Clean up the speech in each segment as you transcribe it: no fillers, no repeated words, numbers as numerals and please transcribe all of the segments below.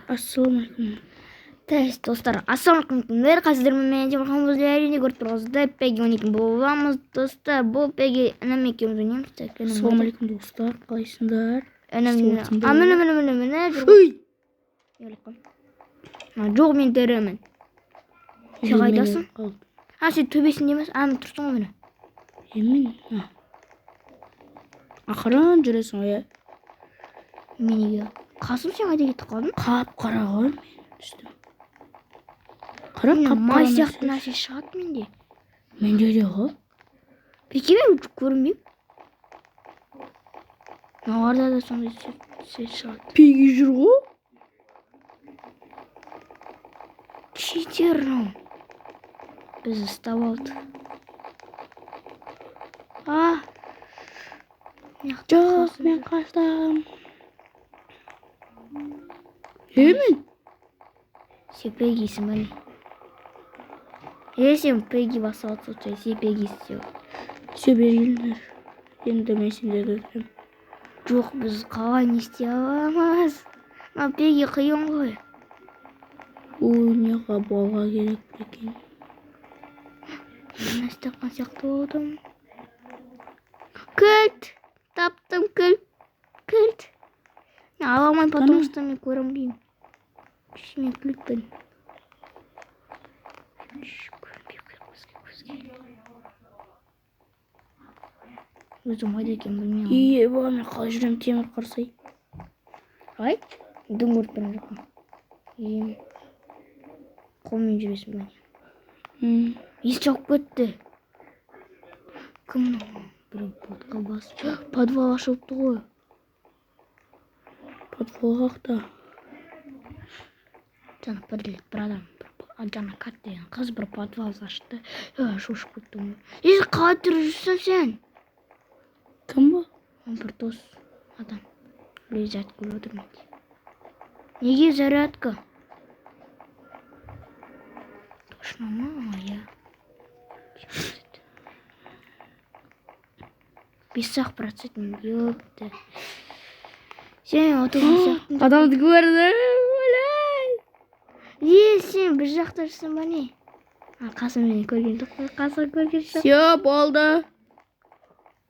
Ассалаумалейкум. Тест достар, ассалаумалейкум. Қазір мен Жамхан әрине көріп тұрғызды. Пеги 12 боламыз достар. Бұл Пеги інім екеуміз ойнаймыз. Ассалаумалейкум достар, қалайсыңдар? Міне жоқ, мен теремін. Сен қайдасың? Сен төбесінде емес, тұрсың ғой міне. Мен ақырын жүресің ғой. Менеге Қасым, сен қайда кетіп қалдың? Қап-қара ғой мен үстім. Қарап май сияқты нәрсе шығады менде. Менде де ғой. Пеки мен көрінбеймін. Мыналарда да сондай сөз шығады. Пеги жүр ғой. Читер мынау. Бізді ұстап алды. Жоқ, мен қаштым. Мен? Сен Пегисің бәне. Сен Пеги басады соқтай, сен Пегисің. Все бергендер. Енді мен сендерді өтірем. Жоқ, біз қалай не істей аламыз? Пеги қиын ғой. Неға болға керек екен. Мен тапқан сияқты болдым. Кілт! Таптым кілт! Ала алмай, потому что мен көрінбеймін. Мен кілтпін. Өзім қайда екен білмеймін. Мен қалай жүрем темір қарсай. Ай? Дөң көріп бәрін жоқпын. Қолмен жүресің бәне. Ес жауып кетті. Кім мынау? Бір ботқа басып. Подвал ашылыпты ғой. Подвал қақта. Жаңа бір адам. Жаңа Кат деген қыз бір подвал ашты. Шошып кеттім. Қалай тұрып сен? Кім бұл? Бір дос адам. Біреу зарядка көріп отыр менде. Неге зарядка? Точно ма? 5% ёпты. Сен отырған сияқтың. Адамды көрді. Сен бір жақта жүрсің ба не? Қасым мені көрген жоқ қой. Қасым көрген жоқ. Все, болды.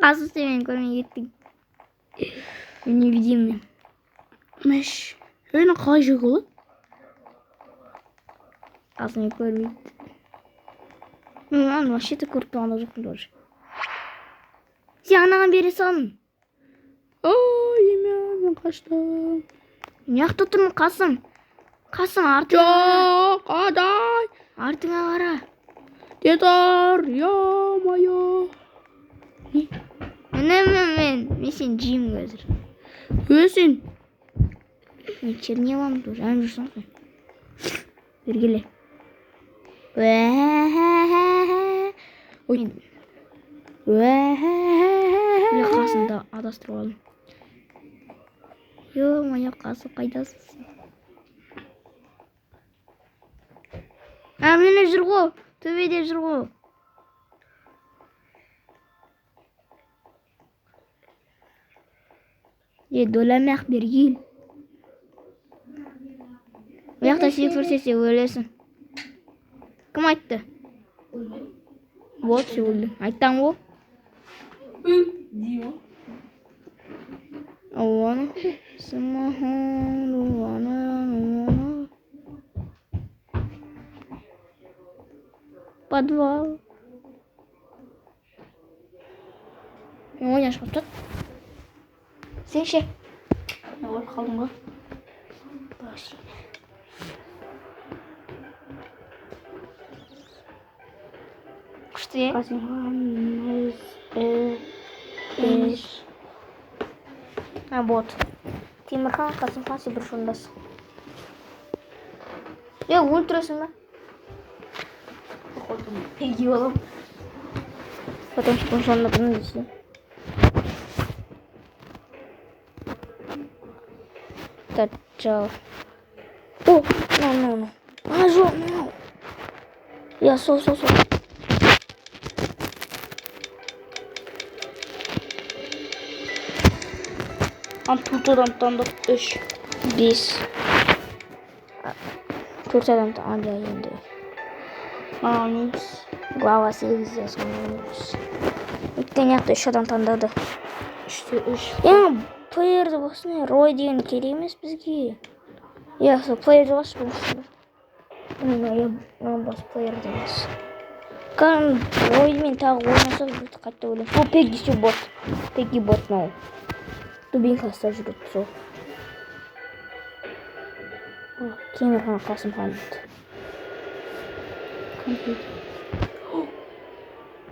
Қасым сен мені көрмей кеттің. Мен невидимный. Мәш. Өйні қалай жүк олы? Қасым мені көрмейді. Мен вообще-то көріп тұрғанда жоқпын тоже. Сен анаған бере салың. Мен қаштым. Неқта тұрмын Қасым? Қасым артыңа. Жоқ, адай. Артыңа қара. Дедар, я-майо. Мен сен жеймін қазір. Өсін. Мен черне аламын тоже. Жүрсің ғой. Бергеле. Ой. Мен Қасымды адастырып алдым. Ё-моё, Қасым қайдасың сен? Мені жүр ғой. Төбеде жүр ғой. Доламақ бергел. Ояқта сен көрсесе өлесің. Кім айтты? Вот, сен өлдің. Айттан ғой. Дима. Ауаны. Сымахан, ауаны. Подвал. Мен ойнан шығып тұр. Сен ше? Олар қалдың ғой. Күшті е? Вот. Темірхан, Қасымхан, сен бір шондасың. Өлтіресің ба? Пеги олам. Потом что он на принесе. Так, чао. О, ну. Жо, ну. Я сол. Ампутадан тандық 3. 5. төрт адам анда енді Маған емес. глава 8 жазған емес. Өйткені жақта 3 адам таңдады. 3-те 3. Яғни плеерді басын рой деген керек емес бізге. Я сол плеерді бас бірінші. Мен бас плеерді бас. Kan оймен тағы ойнасақ жүрді қайтта ойлаймын. Бұл Пегги все бот. Пегги бот мынау. Дубинкаста жүреді сол. Темірхан Қасымханов.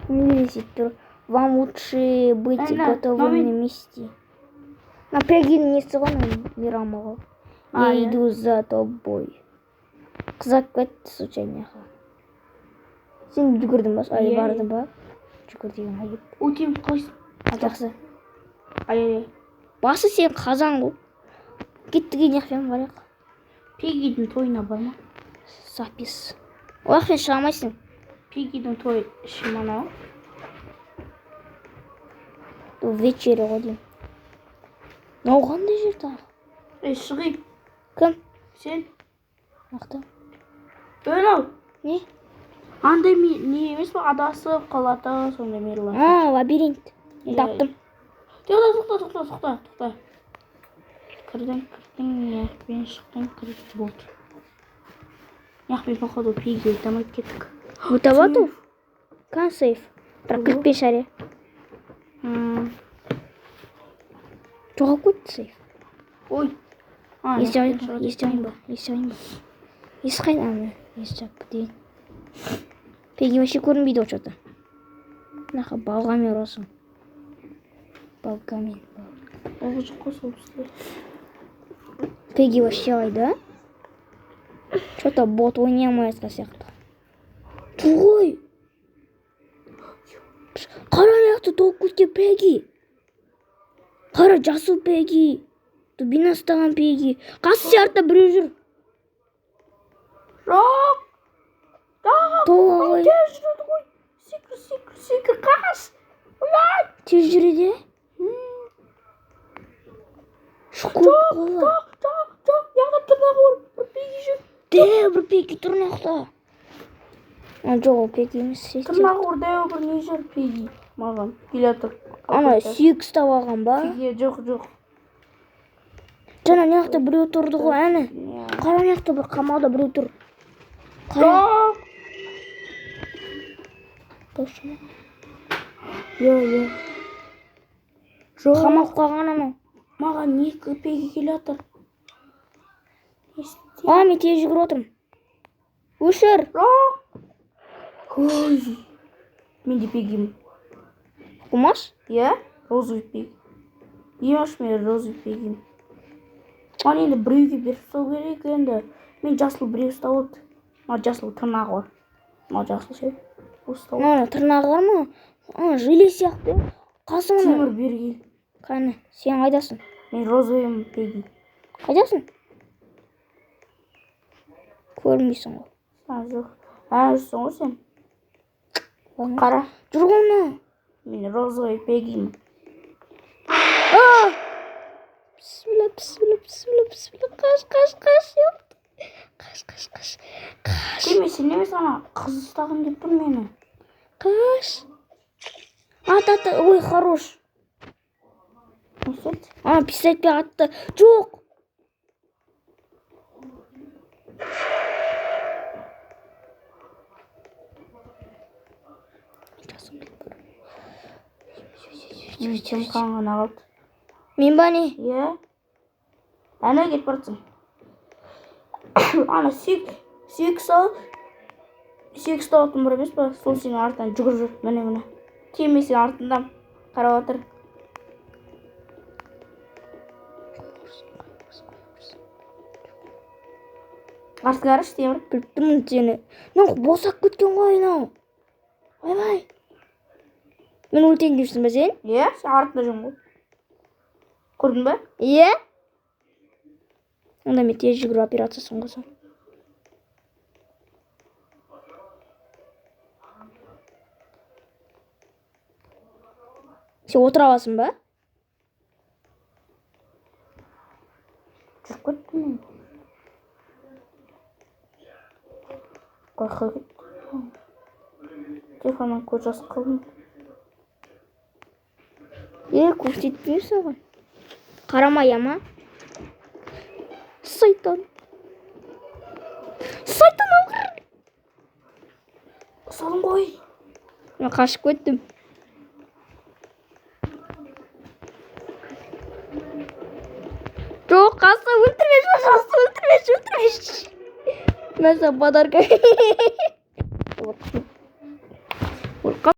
Университет. Вам лучше быть готовым на месте. На Пеггидің несі ғой Мирамова. Я иду за тобой. Қызап кетті случайно. Сен жүгірдің ба? Ай бардың ба? Жүгірдеген айып. Өтем қойсын. Жақсы. Ай. Басы сен қазан ғой. Кеттіген яқпен барайық. Пеггидің тойына бар ма? Запис. Уақпен шыға алмайсың. Пеггидің той шымана. Вечері ғой деймін. Мынау қандай жер тағы? Шығайын. Кім? Сен? Нақты. Өнал. Не? Андай не емес па? Адасып қалады сондай мерлар. Лабиринт. Таптым. Тоқта. Кірдің, яқпен шықтың, кірдің болды. Яқпен походу Пегги дамайып кеттік. Мутабату? Кансейф. 45 шаре. Жоғап көтті сейф. Ой. Естемейін ба? Есі қайдан? Есі жаппы дейін. Пегги вообще көрінбейді ол что-то. Нақа балғамен ұрасың. Балғамен. Ол жоқ қой сол бізде. Пегги вообще қайда? Что-то бот ойнай алмай жатқан сияқты. Тұр. Қара аяқты толып кеткен Пегги. Қара жасыл Пегги. Дубина ұстаған Пегги. Қасы сияқты біреу жүр. Жоқ. Тоға ғой. Тез жүреді ғой. Секір қас. Ой. Тез жүреді? Шықып қолар. Жоқ. Яғда тұрнағы бар. Бір Пегги жүр. Бір Пегги тұрнақта. Жоқ, ол Пегги емес. Тұрнағы бар дәу бір не жүр Пегги. Маған келе тұр. Ана сүйек ұстап алған ба? Жоқ. Жаңа неқта біреу тұрды ғой, әні. Қара неқта бір қамалда біреу тұр. Жоқ. Точно. Жоқ. Қамал қалған ана. Маған екі Пегги келе тұр. Мен тез жүгіріп отырмын. Өшір. Жоқ. Көй. Мен де Пеггимін. Құмаш? Иә? Розовый Пегги. Емаш мен розовый Пеггимін. Маған енді біреуге беріп ұстау керек енді. Мен жасыл біреу ұстап отыр. Маған жасыл тырнағы бар. Маған жасыл ше. Ұстау. Тырнағы бар ма? Жиле сияқты. Қасың ана. Темір бергел. Қане, сен қайдасың? Мен розовый Пегги. Қайдасың? Көрмейсің ғой. Жоқ. Жүрсің ғой сен. Қара. Жүр ғой ана. Мен розовый Пеггимін. Бісміллә. Қаш. Сен немес ана қыз ұстағын деп тұр мені. Қаш. Ат. Ой, хорош. Несет? Пистолетпен атты. Жоқ. Телефон ғана қалды. Мен ба не? Иә. Әне кетіп барсың. Ана сүйек ұстап бар емес па? Сол сенің артынан жүгір жүр. Міне. Темір сенің артынан қарап отыр. Артыңа қарашы темір. Біліп тұрмын сені. Босап кеткен ғой мынау. Бай. Мен өлтейін депсің ба сен? Иә, сен артында жүрмін ғой. Көрдің ба? Иә? Онда мен тез жүгіру операциясын қосам. Сен отыра аласың ба? Жүріп кеттім мен. байқай кетті. Телефоннан көз жазып қалдым. Көрсетпеймін саған. Қарамай ама. Сайтан. Сайтан алғыр. Салым ғой. Мен қашып кеттім. Жоқ, қасы өлтірмеші. Мен саған подарка.